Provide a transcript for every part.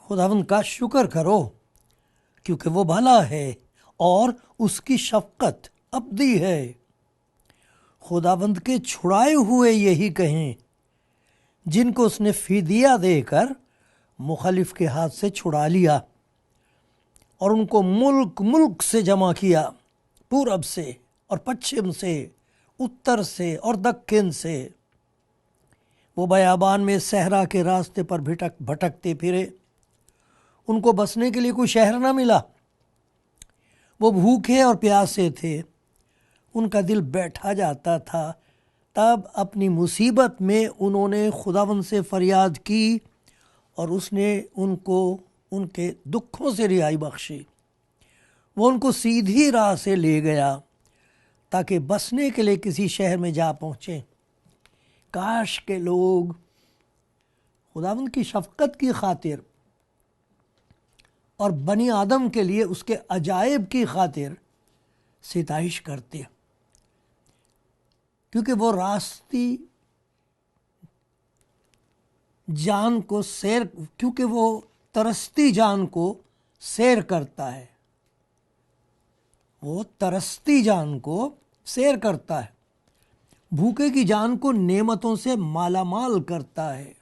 खुदावंद का शुक्र करो क्योंकि वो भला है और उसकी शफकत अबदी है। खुदावंद के छुड़ाए हुए यही कहें जिनको उसने फिदिया देकर मुखालिफ के हाथ से छुड़ा लिया और उनको मुल्क मुल्क से जमा किया, पूरब से और पश्चिम से, उत्तर से और दक्षिण से। वो बयाबान में सहरा के रास्ते पर भटकते फिरे, उनको बसने के लिए कोई शहर ना मिला। वो भूखे और प्यासे थे, उनका दिल बैठा जाता था। तब अपनी मुसीबत में उन्होंने खुदावंद से फरियाद की और उसने उनको उनके दुखों से रिहाई बख्शी। वो उनको सीधी राह से ले गया ताकि बसने के लिए किसी शहर में जा पहुँचे। काश के लोग खुदावंद की शफकत की खातिर और बनी आदम के लिए उसके अजायब की खातिर सिताइश करते, क्योंकि वो रास्ती जान को सैर, क्योंकि वो तरसती जान को सैर करता है। वो तरसती जान को सैर करता है, भूखे की जान को नेमतों से मालामाल करता है।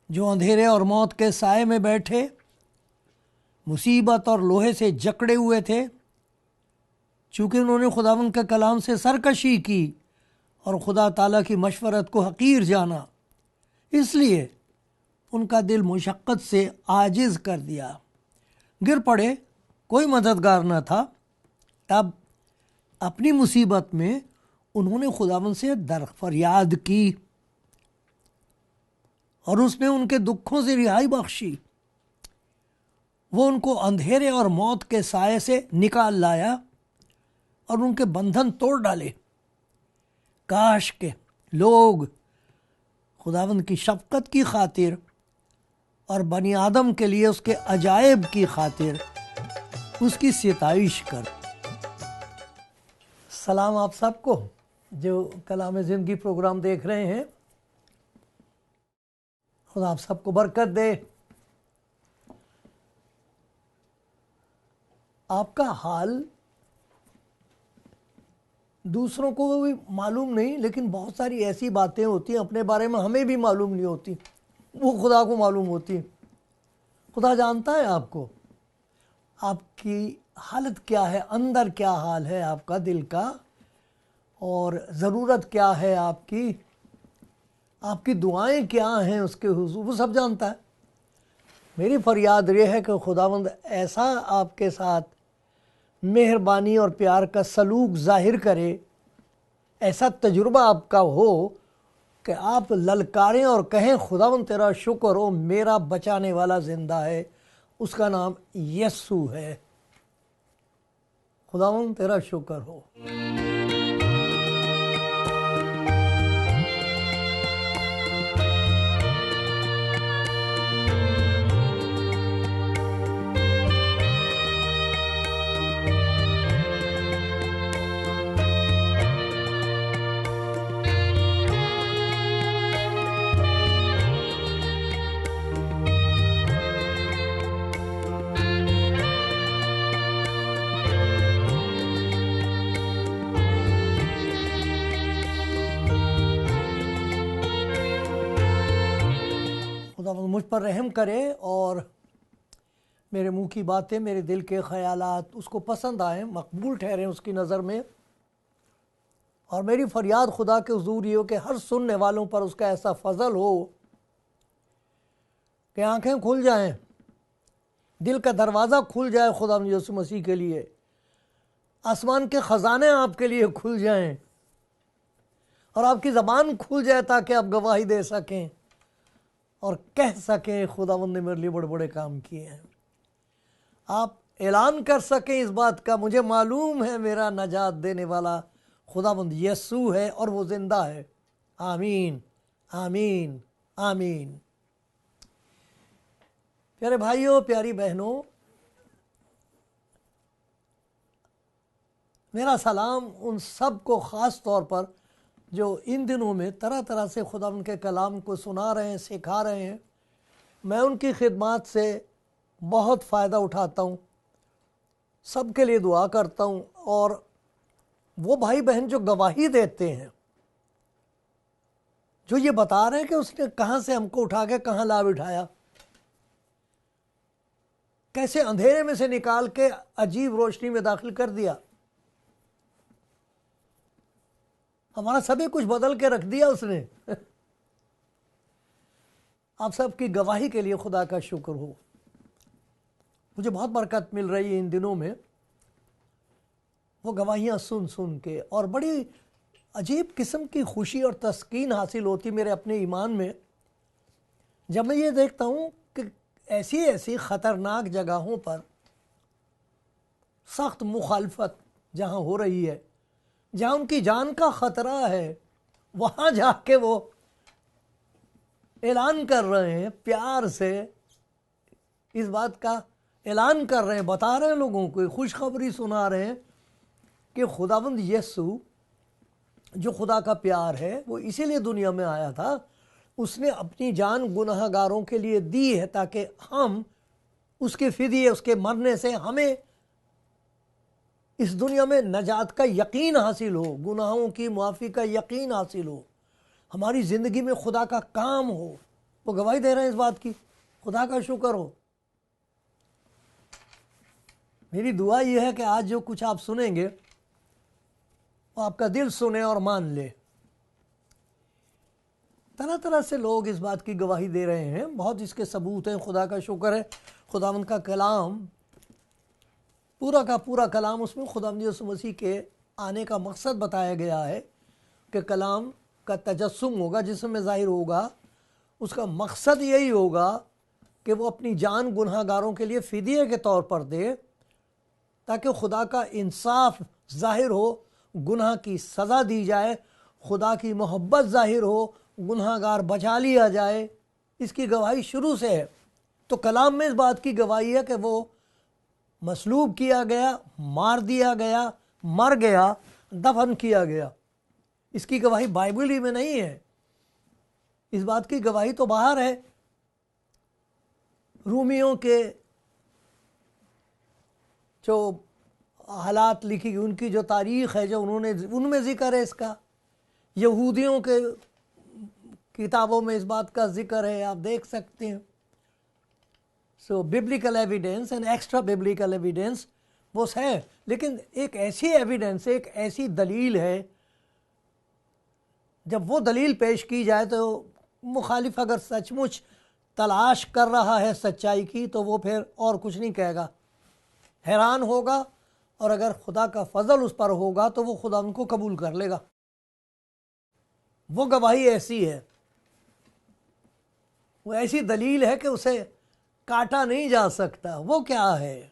जो अंधेरे और मौत के साए में बैठे, मुसीबत और लोहे से जकड़े हुए थे, चूँकि उन्होंने खुदावंद के कलाम से सरकशी की और खुदा ताला की मशवरत को हकीर जाना, इसलिए उनका दिल मुशक्क़त से आजिज़ कर दिया। गिर पड़े, कोई मददगार न था। तब अपनी मुसीबत में उन्होंने खुदावंद से फरियाद की और उसने उनके दुखों से रिहाई बख्शी। वो उनको अंधेरे और मौत के साए से निकाल लाया और उनके बंधन तोड़ डाले। काश के लोग खुदावंद की शफकत की खातिर और बनी आदम के लिए उसके अजायब की खातिर उसकी सिताइश कर। सलाम आप सबको जो कलाम ज़िंदगी प्रोग्राम देख रहे हैं। खुदा आप सबको बरकत दे। आपका हाल दूसरों को भी मालूम नहीं, लेकिन बहुत सारी ऐसी बातें होती हैं अपने बारे में हमें भी मालूम नहीं होती, वो खुदा को मालूम होती। खुदा जानता है आपको, आपकी हालत क्या है, अंदर क्या हाल है आपका दिल का, और ज़रूरत क्या है आपकी, आपकी दुआएं क्या हैं उसके हुजूर, वो सब जानता है। मेरी फरियाद ये है कि खुदावंद ऐसा आपके साथ मेहरबानी और प्यार का सलूक ज़ाहिर करे, ऐसा तजुर्बा आपका हो कि आप ललकारें और कहें खुदावंद तेरा शुक्र हो, मेरा बचाने वाला ज़िंदा है, उसका नाम यस्सु है। खुदावंद तेरा शुक्र हो। खुदावंद मुझ पर रहम करे और मेरे मुंह की बातें, मेरे दिल के ख़यालात उसको पसंद आए, मकबूल ठहरें उसकी नज़र में। और मेरी फरियाद खुदा के हुजूर ये हो कि हर सुनने वालों पर उसका ऐसा फजल हो कि आंखें खुल जाएं, दिल का दरवाज़ा खुल जाए खुदा यीशु मसीह के लिए, आसमान के ख़जाने आपके लिए खुल जाएं और आपकी ज़बान खुल जाए ताकि आप गवाही दे सकें और कह सकें खुदावंद ने मेरे लिए बड़े बड़े काम किए हैं। आप ऐलान कर सकें इस बात का, मुझे मालूम है मेरा नजात देने वाला खुदावंद यीशु है और वो जिंदा है। आमीन, आमीन, आमीन। प्यारे भाइयों, प्यारी बहनों, मेरा सलाम उन सब को ख़ास तौर पर जो इन दिनों में तरह तरह से खुदावंद के कलाम को सुना रहे हैं, सिखा रहे हैं। मैं उनकी खिदमत से बहुत फ़ायदा उठाता हूँ, सबके लिए दुआ करता हूँ। और वो भाई बहन जो गवाही देते हैं, जो ये बता रहे हैं कि उसने कहाँ से हमको उठा के कहाँ ला बिठाया, कैसे अंधेरे में से निकाल के अजीब रोशनी में दाखिल कर दिया, हमारा सभी कुछ बदल के रख दिया उसने। आप सबकी गवाही के लिए खुदा का शुक्र हो। मुझे बहुत बरकत मिल रही है इन दिनों में, वो गवाहियाँ सुन सुन के, और बड़ी अजीब किस्म की खुशी और तस्कीन हासिल होती मेरे अपने ईमान में जब मैं ये देखता हूँ कि ऐसी ऐसी ख़तरनाक जगहों पर सख्त मुखालफत जहाँ हो रही है, जहाँ उनकी जान का ख़तरा है, वहाँ जाके वो ऐलान कर रहे हैं, प्यार से इस बात का ऐलान कर रहे हैं, बता रहे हैं लोगों को, खुशखबरी सुना रहे हैं कि खुदावंद यीशु जो खुदा का प्यार है वो इसीलिए दुनिया में आया था। उसने अपनी जान गुनाहगारों के लिए दी है ताकि हम उसके फिदिये, उसके मरने से हमें इस दुनिया में नजात का यकीन हासिल हो, गुनाहों की माफ़ी का यकीन हासिल हो, हमारी ज़िंदगी में खुदा का काम हो। वो गवाही दे रहे हैं इस बात की, खुदा का शुक्र हो। मेरी दुआ यह है कि आज जो कुछ आप सुनेंगे वो आपका दिल सुने और मान ले। तरह तरह से लोग इस बात की गवाही दे रहे हैं, बहुत इसके सबूत हैं। खुदा का शुक्र है, खुदावंद का कलाम, पूरा का पूरा कलाम, उसमें खुदावंद यीशु मसीह के आने का मकसद बताया गया है कि कलाम का तजस्सुम होगा, जिसमें ज़ाहिर होगा, उसका मकसद यही होगा कि वो अपनी जान गुनाहगारों के लिए फ़िदिये के तौर पर दे, ताकि खुदा का इंसाफ ज़ाहिर हो, गुनाह की सज़ा दी जाए, खुदा की मोहब्बत ज़ाहिर हो, गुनाहगार बचा लिया जाए। इसकी गवाही शुरू से है। तो कलाम में इस बात की गवाही है कि वो मसलूब किया गया, मार दिया गया, मर गया, दफन किया गया। इसकी गवाही बाइबल ही में नहीं है, इस बात की गवाही तो बाहर है। रूमियों के जो हालात लिखी गई, उनकी जो तारीख़ है, जो उन्होंने, उनमें ज़िक्र है इसका। यहूदियों के किताबों में इस बात का ज़िक्र है, आप देख सकते हैं। So biblical evidence and extra biblical evidence वो है, लेकिन एक ऐसी एविडेंस, एक ऐसी दलील है, जब वो दलील पेश की जाए तो मुखालिफ अगर सचमुच तलाश कर रहा है सच्चाई की, तो वो फिर और कुछ नहीं कहेगा, हैरान होगा। और अगर खुदा का फजल उस पर होगा तो वो खुदा उनको कबूल कर लेगा। वो गवाही ऐसी है, वो ऐसी दलील है कि उसे काटा नहीं जा सकता। वो क्या है?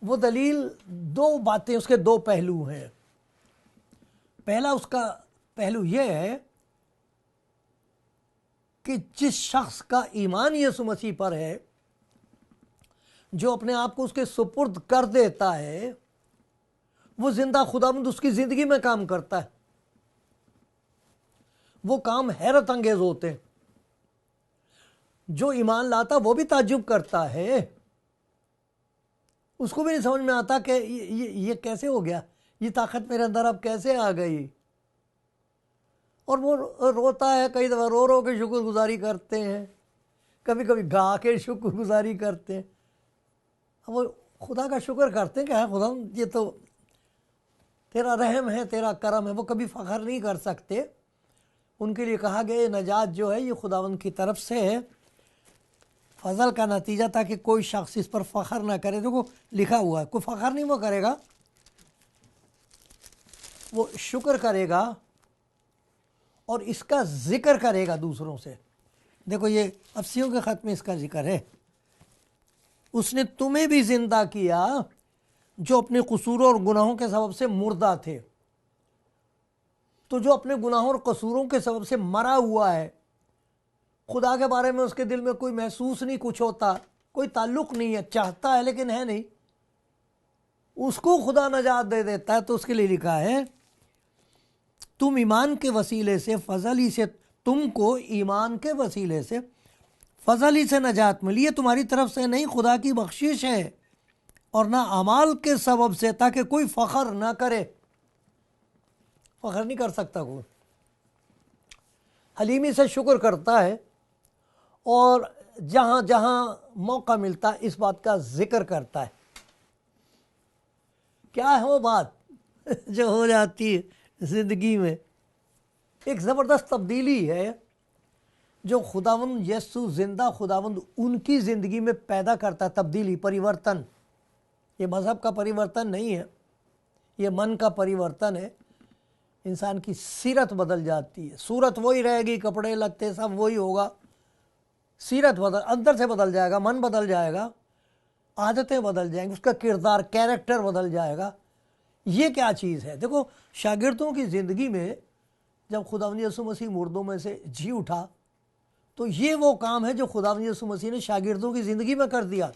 वो दलील, दो बातें, उसके दो पहलू हैं। पहला उसका पहलू ये है कि जिस शख्स का ईमान यीशु मसीह पर है, जो अपने आप को उसके सुपुर्द कर देता है, वो जिंदा खुदावंद उसकी ज़िंदगी में काम करता है। वो काम हैरत अंगेज होते हैं। जो ईमान लाता वो भी ताज्जुब करता है, उसको भी नहीं समझ में आता कि ये कैसे हो गया, ये ताकत मेरे अंदर अब कैसे आ गई। और वो रोता है, कई दफ़ा रो रो के शुक्रगुजारी करते हैं, कभी कभी गा के शुक्रगुजारी करते हैं। वो खुदा का शुक्र करते हैं कि हाँ खुदा, ये तो तेरा रहम है, तेरा करम है। वो कभी फ़ख्र नहीं कर सकते। उनके लिए कहा गया नजात जो है ये खुदावंद की तरफ से है, फजल का नतीजा, ताकि कोई शख्स इस पर फ़ख्र ना करे। देखो लिखा हुआ है, कोई फ़ख्र नहीं वो करेगा, वो शुक्र करेगा और इसका ज़िक्र करेगा दूसरों से। देखो ये अफसियों के ख़त में इसका जिक्र है। उसने तुम्हें भी जिंदा किया जो अपने कसूरों और गुनाहों के सबब से मुर्दा थे। तो जो अपने गुनाहों और कसूरों के सबब से मरा हुआ है, खुदा के बारे में उसके दिल में कोई महसूस नहीं कुछ होता, कोई ताल्लुक़ नहीं है, चाहता है लेकिन है नहीं, उसको खुदा नजात दे देता है। तो उसके लिए लिखा है तुम ईमान के वसीले से फजल ही से, तुमको ईमान के वसीले से फजल ही से नजात मिली है, तुम्हारी तरफ से नहीं, खुदा की बख्शिश है, और ना अमाल के सबब से, ताकि कोई फ़ख्र ना करे। फ़ख्र नहीं कर सकता कोई, हलीमी से शुक्र करता है और जहाँ जहाँ मौका मिलता है इस बात का जिक्र करता है। क्या है वो बात जो हो जाती है ज़िंदगी में? एक ज़बरदस्त तब्दीली है जो खुदावंद यीशु जिंदा खुदावंद उनकी ज़िंदगी में पैदा करता है। तब्दीली, परिवर्तन। ये मज़हब का परिवर्तन नहीं है, ये मन का परिवर्तन है। इंसान की सीरत बदल जाती है, सूरत वही रहेगी, कपड़े लत्ते सब वही होगा, सीरत बदल, अंदर से बदल जाएगा, मन बदल जाएगा, आदतें बदल जाएंगी, उसका किरदार, कैरेक्टर बदल जाएगा। ये क्या चीज़ है? देखो शागिर्दों की ज़िंदगी में जब खुदावंद यीशु मसीह मुर्दों में से जी उठा, तो ये वो काम है जो खुदावंद यीशु मसीह ने शागिर्दों की ज़िंदगी में कर दिया।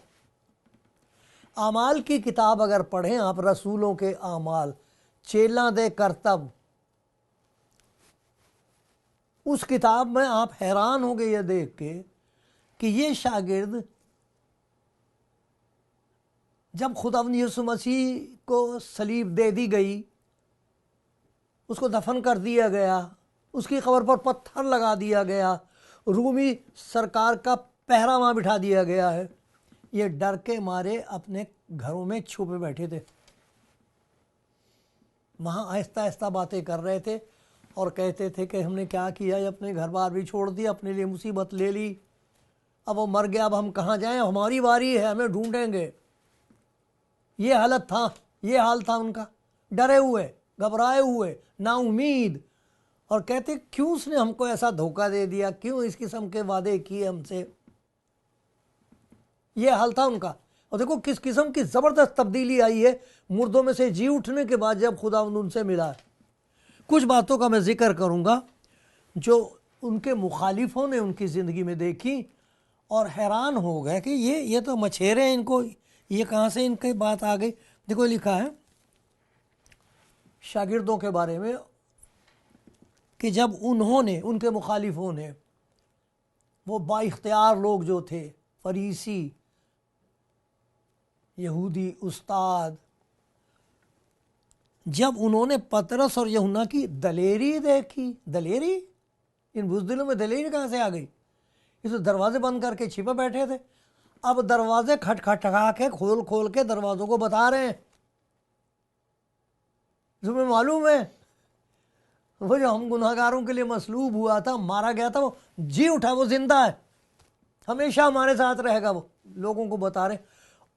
आमाल की किताब अगर पढ़ें आप, रसूलों के आमाल, चेला दे करतब, उस किताब में आप हैरान होंगे ये देख के कि ये शागिर्द जब खुदावंद यीशु मसीह को सलीब दे दी गई, उसको दफन कर दिया गया, उसकी कब्र पर पत्थर लगा दिया गया, रूमी सरकार का पहरा वहाँ बिठा दिया गया है, ये डर के मारे अपने घरों में छुपे बैठे थे। वहाँ आहिस्ता आहिस्ता बातें कर रहे थे और कहते थे कि हमने क्या किया, ये अपने घर बार भी छोड़ दिया, अपने लिए मुसीबत ले ली, अब वो मर गया, अब हम कहाँ जाएं, हमारी बारी है, हमें ढूंढेंगे। ये हालत था, ये हाल था उनका, डरे हुए, घबराए हुए, नाउमीद, और कहते क्यों उसने हमको ऐसा धोखा दे दिया, क्यों इस किस्म के वादे किए हमसे। ये हाल था उनका। और देखो किस किस्म की ज़बरदस्त तब्दीली आई है मुर्दों में से जी उठने के बाद जब खुदावंद उनसे मिला। कुछ बातों का मैं जिक्र करूँगा जो उनके मुखालिफों ने उनकी ज़िंदगी में देखी और हैरान हो गए कि ये तो मछेरे हैं, इनको ये कहाँ से इनकी बात आ गई। देखो लिखा है शागिर्दों के बारे में कि जब उन्होंने, उनके मुखालिफों ने, वो बाइख्तियार लोग जो थे, फरीसी, यहूदी उस्ताद, जब उन्होंने पतरस और यूहन्ना की दलेरी देखी, दलेरी, इन बुज़दिलों में दलेरी कहाँ से आ गई? ये तो दरवाजे बंद करके छिपे बैठे थे, अब दरवाजे खटखटा के खोल खोल के दरवाज़ों को बता रहे हैं। तुम्हें मालूम है वो जो हम गुनाहगारों के लिए मसलूब हुआ था, मारा गया था, वो जी उठा, वो जिंदा है, हमेशा हमारे साथ रहेगा, वो लोगों को बता रहे।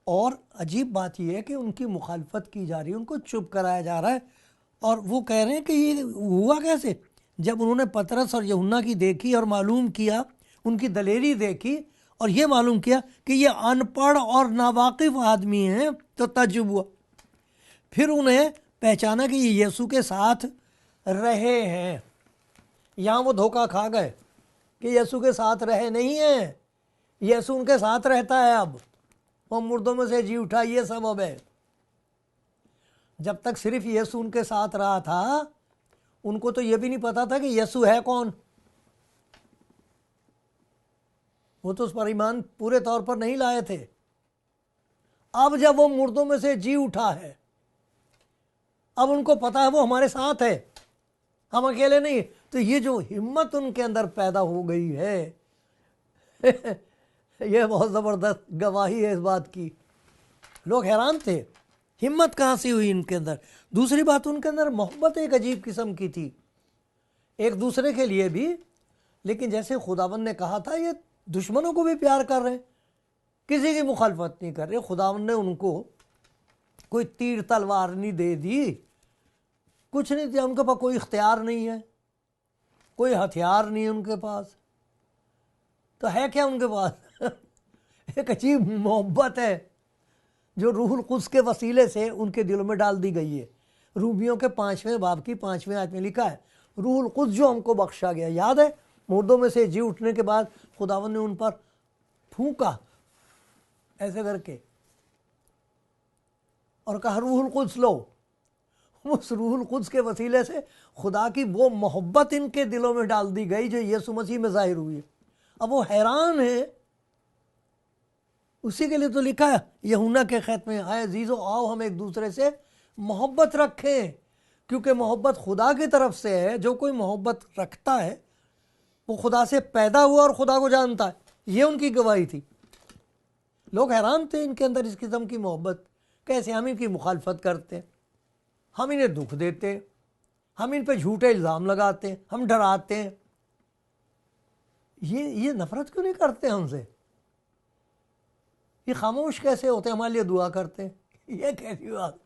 और अजीब बात यह है कि उनकी मुखालफत की जा रही है, उनको चुप कराया जा रहा है, और वो कह रहे हैं कि ये हुआ कैसे? जब उन्होंने पतरस और यूहन्ना की देखी और मालूम किया, उनकी दलेरी देखी और ये मालूम किया कि ये अनपढ़ और नावाकिफ आदमी हैं, तो तज्जुब हुआ। फिर उन्हें पहचाना कि ये यीशु के साथ रहे हैं। यहाँ वो धोखा खा गए कि यीशु के साथ रहे नहीं हैं, यीशु उनके साथ रहता है, अब वो मुर्दों में से जी उठा, ये सबब है। जब तक सिर्फ यीशु उनके साथ रहा था, उनको तो ये भी नहीं पता था कि यीशु है कौन। वो तो उस पर ईमान पूरे तौर पर नहीं लाए थे। अब जब वो मुर्दों में से जी उठा है, अब उनको पता है वो हमारे साथ है, हम अकेले नहीं। तो ये जो हिम्मत उनके अंदर पैदा हो गई है ये बहुत ज़बरदस्त गवाही है इस बात की। लोग हैरान थे, हिम्मत कहाँ से हुई इनके अंदर। दूसरी बात, उनके अंदर मोहब्बत एक अजीब किस्म की थी, एक दूसरे के लिए भी, लेकिन जैसे खुदावंद ने कहा था, ये दुश्मनों को भी प्यार कर रहे हैं, किसी की मुखालफत नहीं कर रहे। खुदावंद ने उनको कोई तीर तलवार नहीं दे दी, कुछ नहीं दिया, उनके पास कोई इख्तियार नहीं है, कोई हथियार नहीं है उनके पास, तो है क्या उनके पास? एक अजीब मोहब्बत है जो रूहुल कुद्स के वसीले से उनके दिलों में डाल दी गई है। रूमियों के 5वें बाब की 5वें आयत में लिखा है, रूहुल कुद्स जो हमको बख्शा गया। याद है, मुर्दों में से जी उठने के बाद खुदावन ने उन पर फूंका ऐसे करके और कहा रूहुल कुद्स लो। उस रूहुल कुद्स के वसीले से खुदा की वो मोहब्बत इनके दिलों में डाल दी गई जो यीशु मसीह में जाहिर हुई। अब वो हैरान है। उसी के लिए तो लिखा है यूहन्ना के खत में, आए अजीजो आओ हम एक दूसरे से मोहब्बत रखें, क्योंकि मोहब्बत खुदा की तरफ से है। जो कोई मोहब्बत रखता है वो खुदा से पैदा हुआ और खुदा को जानता है। ये उनकी गवाही थी। लोग हैरान थे इनके अंदर इस किस्म की मोहब्बत। कैसे हम इनकी मुखालफत करते, हम इन्हें दुख देते, हम इन पर झूठे इल्ज़ाम लगाते, हम डराते हैं। ये नफरत क्यों नहीं करते हमसे? ये खामोश कैसे होते, हमारे लिए दुआ करते हैं? ये कैसी बात?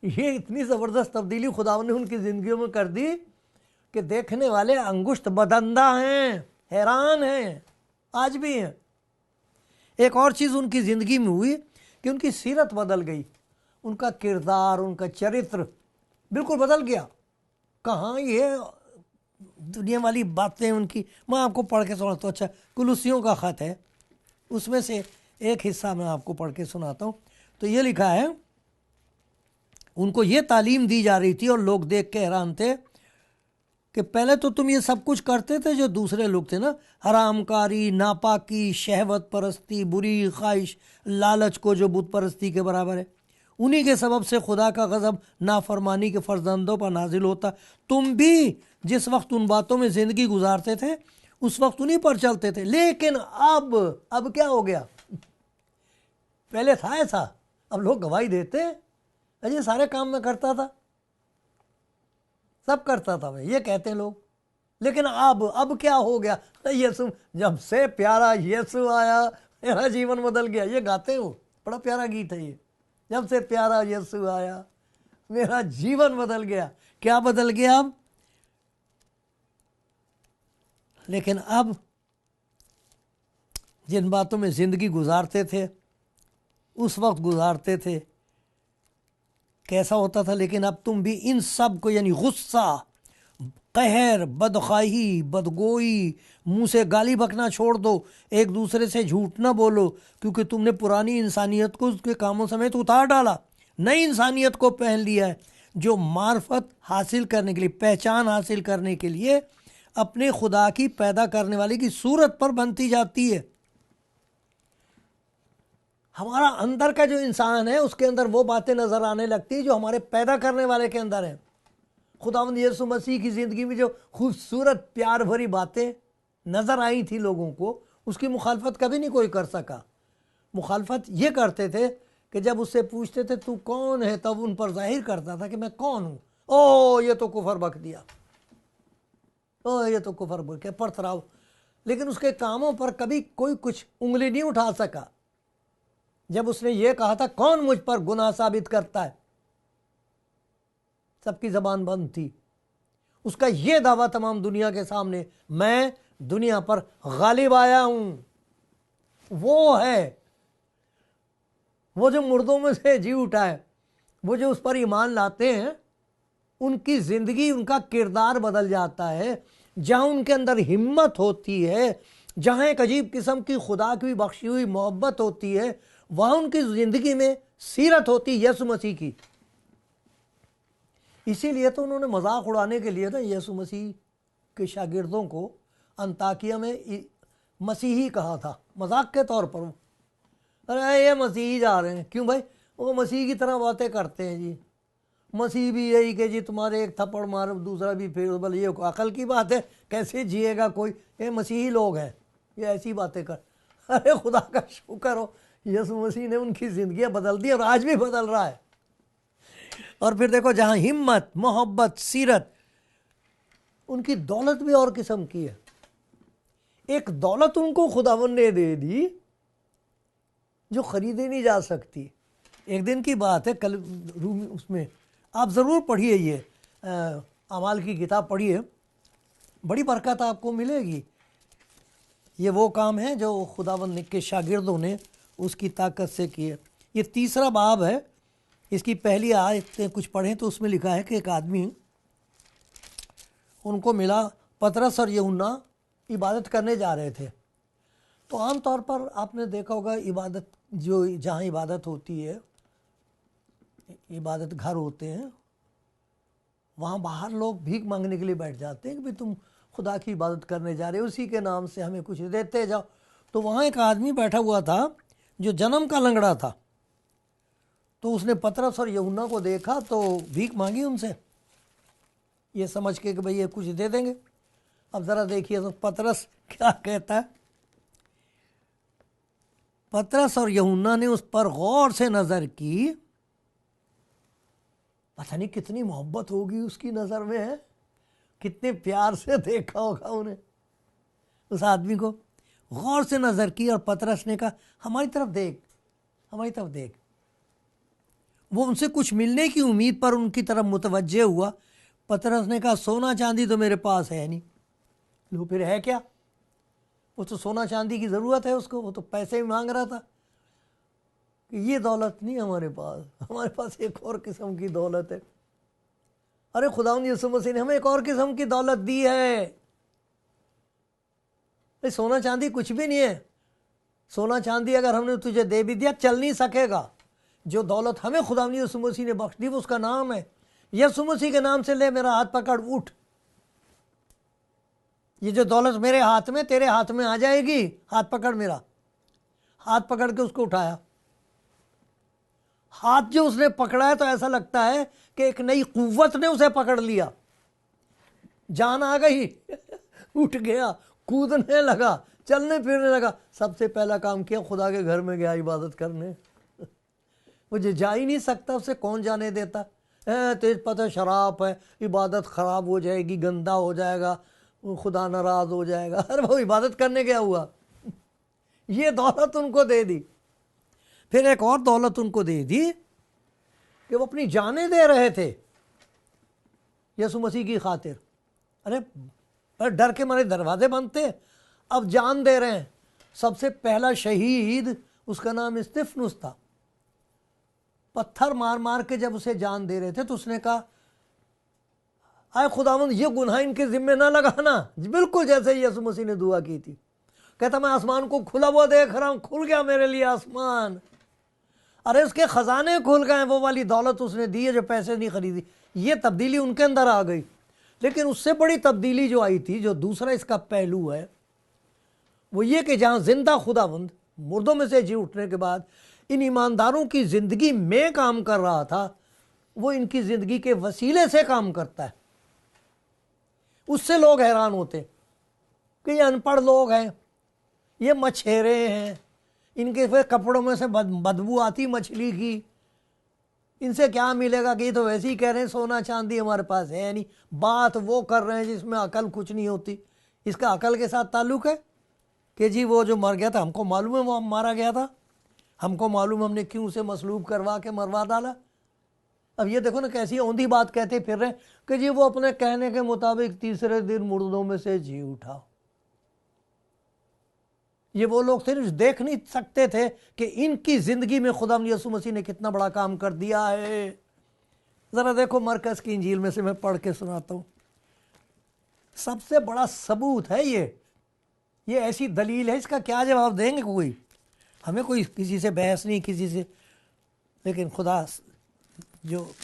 ये इतनी ज़बरदस्त तब्दीली खुदा ने उनकी ज़िंदगियों में कर दी कि देखने वाले अंगुष्ठ बदंदा हैं, हैरान हैं, आज भी हैं। एक और चीज़ उनकी ज़िंदगी में हुई कि उनकी सीरत बदल गई। उनका किरदार, उनका चरित्र बिल्कुल बदल गया। कहाँ ये दुनिया वाली बातें उनकी, मैं आपको पढ़ के सुनाता हूँ। अच्छा, कुलुसियों का ख़त है, उसमें से एक हिस्सा मैं आपको पढ़ के सुनाता हूँ। तो ये लिखा है, उनको ये तालीम दी जा रही थी और लोग देख के हैरान थे कि पहले तो तुम ये सब कुछ करते थे जो दूसरे लोग थे ना, हरामकारी, नापाकी, शहवत परस्ती, बुरी ख्वाहिश, लालच को जो बुत परस्ती के बराबर है। उन्हीं के सबब से खुदा का गज़ब नाफरमानी के फर्जंदों पर नाजिल होता। तुम भी जिस वक्त उन बातों में ज़िंदगी गुजारते थे उस वक्त उन्हीं पर चलते थे। लेकिन अब क्या हो गया? पहले था ऐसा, अब लोग गवाही देते हैं, अजय सारे काम मैं करता था, सब करता था मैं, ये कहते हैं लोग। लेकिन अब क्या हो गया? यीशु, जब से प्यारा यीशु आया मेरा जीवन बदल गया। ये गाते हो, बड़ा प्यारा गीत है ये, जब से प्यारा यीशु आया मेरा जीवन बदल गया। क्या बदल गया अब? लेकिन अब जिन बातों में ज़िंदगी गुजारते थे उस वक्त गुजारते थे, कैसा होता था? लेकिन अब तुम भी इन सब को, यानी गुस्सा, कहर, बदखाही, बदगोई, मुंह से गाली बकना छोड़ दो, एक दूसरे से झूठ ना बोलो, क्योंकि तुमने पुरानी इंसानियत को उसके कामों समेत उतार डाला, नई इंसानियत को पहन लिया है, जो मार्फत हासिल करने के लिए, पहचान हासिल करने के लिए अपने खुदा की पैदा करने वाले की सूरत पर बनती जाती है। हमारा अंदर का जो इंसान है उसके अंदर वो बातें नज़र आने लगती है जो हमारे पैदा करने वाले के अंदर है। खुदावंद यीशु मसीह की ज़िंदगी में जो खूबसूरत प्यार भरी बातें नज़र आई थी लोगों को, उसकी मुखालफत कभी नहीं कोई कर सका। मुखालफत ये करते थे कि जब उससे पूछते थे तू कौन है, तब उन पर जाहिर करता था कि मैं कौन हूँ। ओ ये तो कुफर बक दिया, ओ ये तो कुफर बक के परतराव। लेकिन उसके कामों पर कभी कोई कुछ उंगली नहीं उठा सका। जब उसने ये कहा था कौन मुझ पर गुनाह साबित करता है, सबकी जबान बंद थी। उसका यह दावा तमाम दुनिया के सामने, मैं दुनिया पर गालिब आया हूं। वो है, वो जो मुर्दों में से जी उठा है, वो जो उस पर ईमान लाते हैं, उनकी जिंदगी, उनका किरदार बदल जाता है। जहां उनके अंदर हिम्मत होती है, जहां एक अजीब किस्म की खुदा की बख्शी हुई मोहब्बत होती है, वहां उनकी जिंदगी में सीरत होती है यीशु मसीह की। इसीलिए तो उन्होंने मजाक उड़ाने के लिए ना यीशु मसीह के शागिर्दों को अंताकिया में मसीही कहा था, मजाक के तौर पर। अरे ये मसीही जा रहे हैं, क्यों भाई? वो मसीह की तरह बातें करते हैं जी। मसीह भी यही कि जी तुम्हारे एक थप्पड़ मारो दूसरा भी फिर बोले, ये अकल की बात है, कैसे जिएगा कोई? ये मसीही लोग हैं, ये ऐसी बातें कर। अरे खुदा का शुक्र हो, यीशु मसीह ने उनकी ज़िंदगियाँ बदल दी और आज भी बदल रहा है। और फिर देखो, जहाँ हिम्मत, मोहब्बत, सीरत, उनकी दौलत भी और किस्म की है। एक दौलत उनको खुदावंद ने दे दी जो खरीदी नहीं जा सकती। एक दिन की बात है, कल रूम उसमें आप ज़रूर पढ़िए, ये अमाल की किताब पढ़िए, बड़ी बरकत आपको मिलेगी। ये वो काम है जो खुदावंद के शागिर्दों ने उसकी ताकत से किए। ये तीसरा बाब है, इसकी पहली आयतें कुछ पढ़ें तो उसमें लिखा है कि एक आदमी उनको मिला, पतरस और यूहन्ना इबादत करने जा रहे थे। तो आम तौर पर आपने देखा होगा इबादत, जो जहाँ इबादत होती है, इबादत घर होते हैं, वहाँ बाहर लोग भीख मांगने के लिए बैठ जाते हैं कि भाई तुम खुदा की इबादत करने जा रहे हो, उसी के नाम से हमें कुछ देते जाओ। तो वहाँ एक आदमी बैठा हुआ था जो जन्म का लंगड़ा था। तो उसने पतरस और यूहन्ना को देखा तो भीख मांगी उनसे, ये समझ के कि भाई ये कुछ दे देंगे। अब ज़रा देखिए तो पतरस क्या कहता है। पतरस और यूहन्ना ने उस पर गौर से नज़र की। पता नहीं कितनी मोहब्बत होगी उसकी नज़र में, है कितने प्यार से देखा होगा उन्हें, उस आदमी को गौर से नज़र की। और पतरस ने कहा हमारी तरफ देख, हमारी तरफ देख। वो उनसे कुछ मिलने की उम्मीद पर उनकी तरफ मुतवज्जे हुआ। पतरस ने कहा सोना चांदी तो मेरे पास है नहीं। लो फिर है क्या? वो तो सोना चांदी की ज़रूरत है उसको, वो तो पैसे ही मांग रहा था कि ये दौलत नहीं हमारे पास एक और किस्म की दौलत है। अरे खुदावंद यीशु मसीह ने हमें एक और किस्म की दौलत दी है। सोना चांदी कुछ भी नहीं है। सोना चांदी अगर हमने तुझे दे भी दिया चल नहीं सकेगा। जो दौलत हमें खुदावंद यीशु मसीह ने बख्श दी वो उसका नाम है। यीशु मसीह के नाम से ले, मेरा हाथ पकड़, उठ। ये जो दौलत मेरे हाथ में तेरे हाथ में आ जाएगी। हाथ पकड़ मेरा। हाथ पकड़ के उसको उठाया। हाथ जो उसने पकड़ा है तो ऐसा लगता है कि एक नई कुव्वत ने उसे पकड़ लिया, जान आ गई। उठ गया, कूदने लगा, चलने फिरने लगा। सबसे पहला काम किया, खुदा के घर में गया इबादत करने। मुझे जा ही नहीं सकता, उसे कौन जाने देता है? तेज पता शराब है, इबादत खराब हो जाएगी, गंदा हो जाएगा, खुदा नाराज हो जाएगा। अरे वो इबादत करने गया हुआ। ये दौलत उनको दे दी। फिर एक और दौलत उनको दे दी कि वो अपनी जानें दे रहे थे यीशु मसीह की खातिर। अरे डर के मारे दरवाजे बंद थे, अब जान दे रहे हैं। सबसे पहला शहीद, उसका नाम स्तिफनुस था। पत्थर मार मार के जब उसे जान दे रहे थे तो उसने कहा आए खुदावंद ये गुनाह इनके जिम्मे ना लगाना। बिल्कुल जैसे यीशु मसीह ने दुआ की थी। कहता मैं आसमान को खुला हुआ देख रहा हूं, खुल गया मेरे लिए आसमान। अरे उसके खजाने खुल गए। वो वाली दौलत उसने दी है जो पैसे नहीं खरीदी। ये तब्दीली उनके अंदर आ गई। लेकिन उससे बड़ी तब्दीली जो आई थी, जो दूसरा इसका पहलू है, वो ये कि जहां जिंदा खुदावंद मुर्दों में से जी उठने के बाद इन ईमानदारों की जिंदगी में काम कर रहा था, वो इनकी जिंदगी के वसीले से काम करता है। उससे लोग हैरान होते कि ये अनपढ़ लोग हैं, ये मछेरे हैं, इनके फिर कपड़ों में से बदबू आती मछली की, इनसे क्या मिलेगा कि ये तो वैसे ही कह रहे हैं सोना चांदी हमारे पास है नहीं। बात वो कर रहे हैं जिसमें अकल कुछ नहीं होती। इसका अकल के साथ ताल्लुक है कि जी वो जो मर गया था, हमको मालूम है वो मारा गया था, हमको मालूम हमने क्यों उसे मसलूब करवा के मरवा डाला। अब ये देखो ना कैसी औंधी बात कहते फिर रहे कि जी वो अपने कहने के मुताबिक तीसरे दिन मुर्दों में से जी उठा। ये वो लोग सिर्फ देख नहीं सकते थे कि इनकी जिंदगी में खुदा यीशु मसीह ने कितना बड़ा काम कर दिया है। जरा देखो मरकस की इंजील में से मैं पढ़ के सुनाता हूं। सबसे बड़ा सबूत है ये ऐसी दलील है, इसका क्या जवाब देंगे कोई? हमें कोई किसी से बहस नहीं, किसी से। लेकिन खुदा जो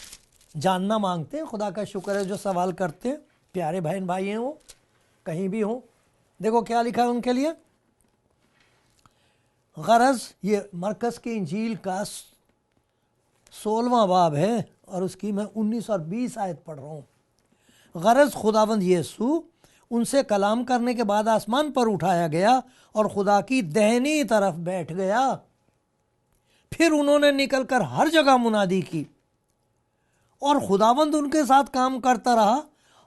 जानना मांगते हैं, खुदा का शुक्र है जो सवाल करते हैं, प्यारे बहन भाई हैं वो कहीं भी हों। देखो क्या लिखा है उनके लिए। गरज ये मरकस की इंजील का 16वां बाब है और उसकी मैं 19 और 20 आयत पढ़ रहा हूँ। गरज खुदावंद यीशु उनसे कलाम करने के बाद आसमान पर उठाया गया और खुदा की दाहिनी तरफ बैठ गया। फिर उन्होंने निकलकर हर जगह मुनादी की और खुदावंद उनके साथ काम करता रहा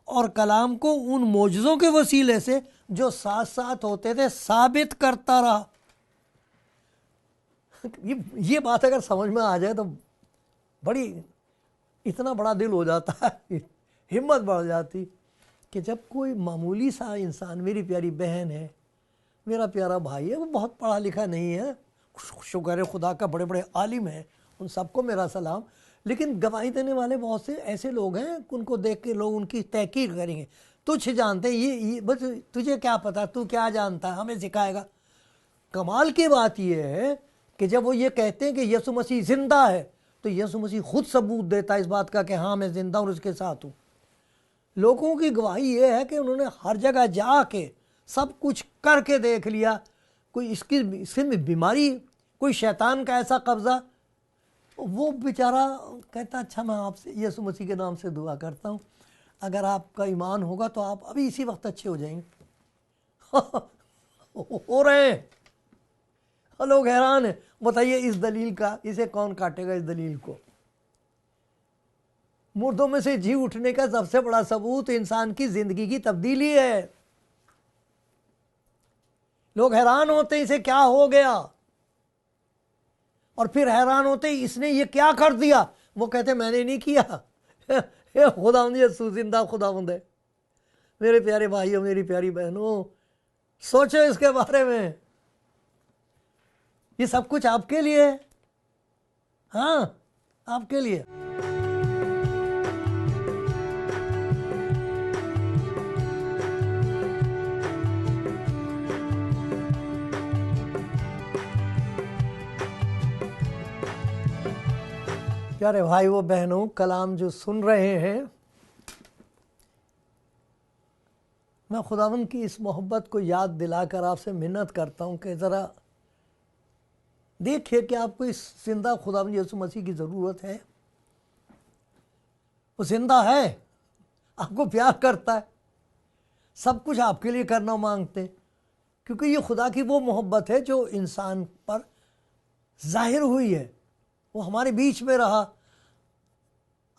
और कलाम को उन मोजज़ों के वसीले से जो साथ साथ होते थे साबित करता रहा। ये बात अगर समझ में आ जाए तो बड़ी इतना बड़ा दिल हो जाता है, हिम्मत बढ़ जाती कि जब कोई मामूली सा इंसान, मेरी प्यारी बहन है, मेरा प्यारा भाई है, वो बहुत पढ़ा लिखा नहीं है, शुक्र है खुदा का, बड़े बड़े आलिम हैं, उन सबको मेरा सलाम। लेकिन गवाही देने वाले बहुत से ऐसे लोग हैं, उनको देख के लोग उनकी तहकीर करेंगे। तुझ जानते ये बस, तुझे क्या पता, तू क्या जानता है, हमें सिखाएगा। कमाल की बात यह है कि जब वो ये कहते हैं कि यीशु मसीह जिंदा है, तो यीशु मसीह खुद सबूत देता है इस बात का कि हाँ मैं जिंदा हूँ और उसके साथ हूँ। लोगों की गवाही ये है कि उन्होंने हर जगह जाके सब कुछ करके देख लिया, कोई इसमें बीमारी, कोई शैतान का ऐसा कब्जा। वो बेचारा कहता अच्छा मैं आपसे यीशु मसीह के नाम से दुआ करता हूँ, अगर आपका ईमान होगा तो आप अभी इसी वक्त अच्छे हो जाएंगे। हो रहे हैं, लोग हैरान हैं। बताइए इस दलील का, इसे कौन काटेगा इस दलील को? मुर्दों में से जी उठने का सबसे बड़ा सबूत इंसान की जिंदगी की तब्दीली है। लोग हैरान होते हैं इसे क्या हो गया, और फिर हैरान होते हैं इसने ये क्या कर दिया। वो कहते मैंने नहीं किया, खुदावंद यीशु जिंदा खुदावंद है। मेरे प्यारे भाइयों, मेरी प्यारी बहनों, सोचो इसके बारे में। ये सब कुछ आपके लिए है, हाँ आपके लिए। प्यारे भाई वो बहनों, कलाम जो सुन रहे हैं, मैं खुदावंद की इस मोहब्बत को याद दिलाकर आपसे मिन्नत करता हूं कि ज़रा देखिए कि आपको इस जिंदा खुदावंद यीशु मसीह की ज़रूरत है। वो जिंदा है, आपको प्यार करता है, सब कुछ आपके लिए करना मांगते, क्योंकि ये खुदा की वो मोहब्बत है जो इंसान पर जाहिर हुई है। वो हमारे बीच में रहा।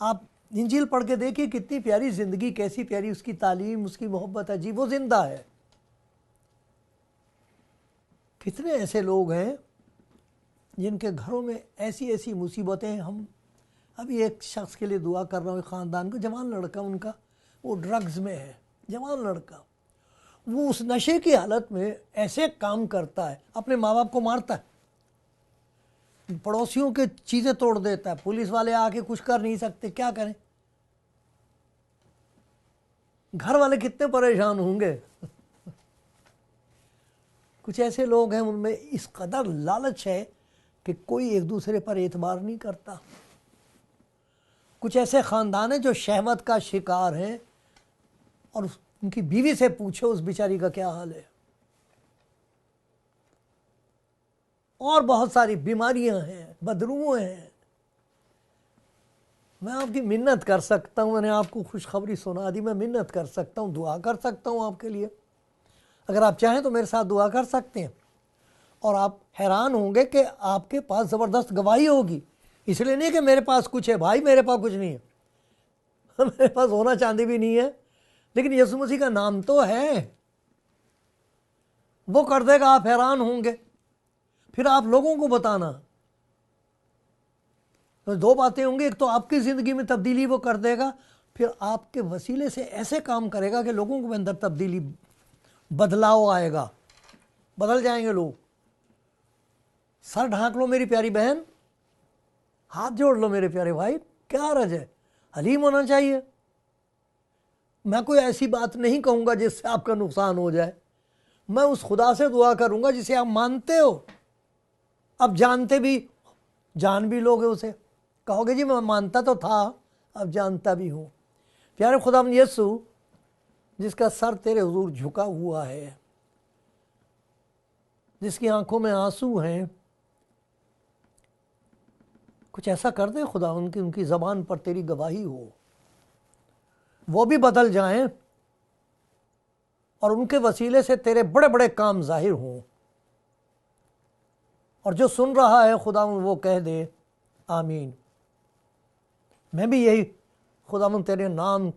आप इंजील पढ़ के देखिए कितनी प्यारी जिंदगी, कैसी प्यारी उसकी तालीम, उसकी मोहब्बत है जी। वो जिंदा है। कितने ऐसे लोग हैं जिनके घरों में ऐसी ऐसी मुसीबतें हैं। हम अभी एक शख्स के लिए दुआ कर रहा हूँ, ख़ानदान को, जवान लड़का उनका, वो ड्रग्स में है, जवान लड़का। वो उस नशे की हालत में ऐसे काम करता है, अपने माँ बाप को मारता है, पड़ोसियों के चीज़ें तोड़ देता है, पुलिस वाले आके कुछ कर नहीं सकते, क्या करें? घर वाले कितने परेशान होंगे। कुछ ऐसे लोग हैं उनमें इस कदर लालच है कि कोई एक दूसरे पर एतबार नहीं करता। कुछ ऐसे ख़ानदान हैं जो शहवत का शिकार हैं, और उनकी बीवी से पूछो उस बेचारी का क्या हाल है। और बहुत सारी बीमारियां हैं, बदरूएं हैं। मैं आपकी मिन्नत कर सकता हूं, मैंने आपको खुशखबरी सुना दी, मैं मिन्नत कर सकता हूं, दुआ कर सकता हूं आपके लिए। अगर आप चाहें तो मेरे साथ दुआ कर सकते हैं, और आप हैरान होंगे कि आपके पास ज़बरदस्त गवाही होगी। इसलिए नहीं कि मेरे पास कुछ है, भाई मेरे पास कुछ नहीं है, मेरे पास सोना चांदी भी नहीं है, लेकिन यीशु मसीह का नाम तो है। वो कर देगा, आप हैरान होंगे। फिर आप लोगों को बताना। तो दो बातें होंगी, एक तो आपकी ज़िंदगी में तब्दीली वो कर देगा, फिर आपके वसीले से ऐसे काम करेगा कि लोगों के अंदर तब्दीली, बदलाव आएगा, बदल जाएंगे लोग। सर ढांक लो मेरी प्यारी बहन, हाथ जोड़ लो मेरे प्यारे भाई, क्या हर्ज है? हलीम होना चाहिए। मैं कोई ऐसी बात नहीं कहूँगा जिससे आपका नुकसान हो जाए। मैं उस खुदा से दुआ करूँगा जिसे आप मानते हो। अब जानते भी, जान भी लोगे उसे, कहोगे जी मैं मानता तो था, अब जानता भी हूँ। प्यारे खुदावंद यीशु, जिसका सर तेरे हुजूर झुका हुआ है, जिसकी आंखों में आंसू हैं, कुछ ऐसा कर दे खुदावंद कि उनकी ज़बान पर तेरी गवाही हो, वो भी बदल जाएं, और उनके वसीले से तेरे बड़े बड़े काम जाहिर हों। और जो सुन रहा है खुदावंद वो कह दे आमीन। मैं भी यही खुदावंद तेरे नाम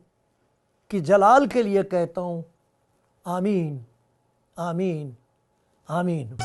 की जलाल के लिए कहता हूँ, आमीन आमीन आमीन।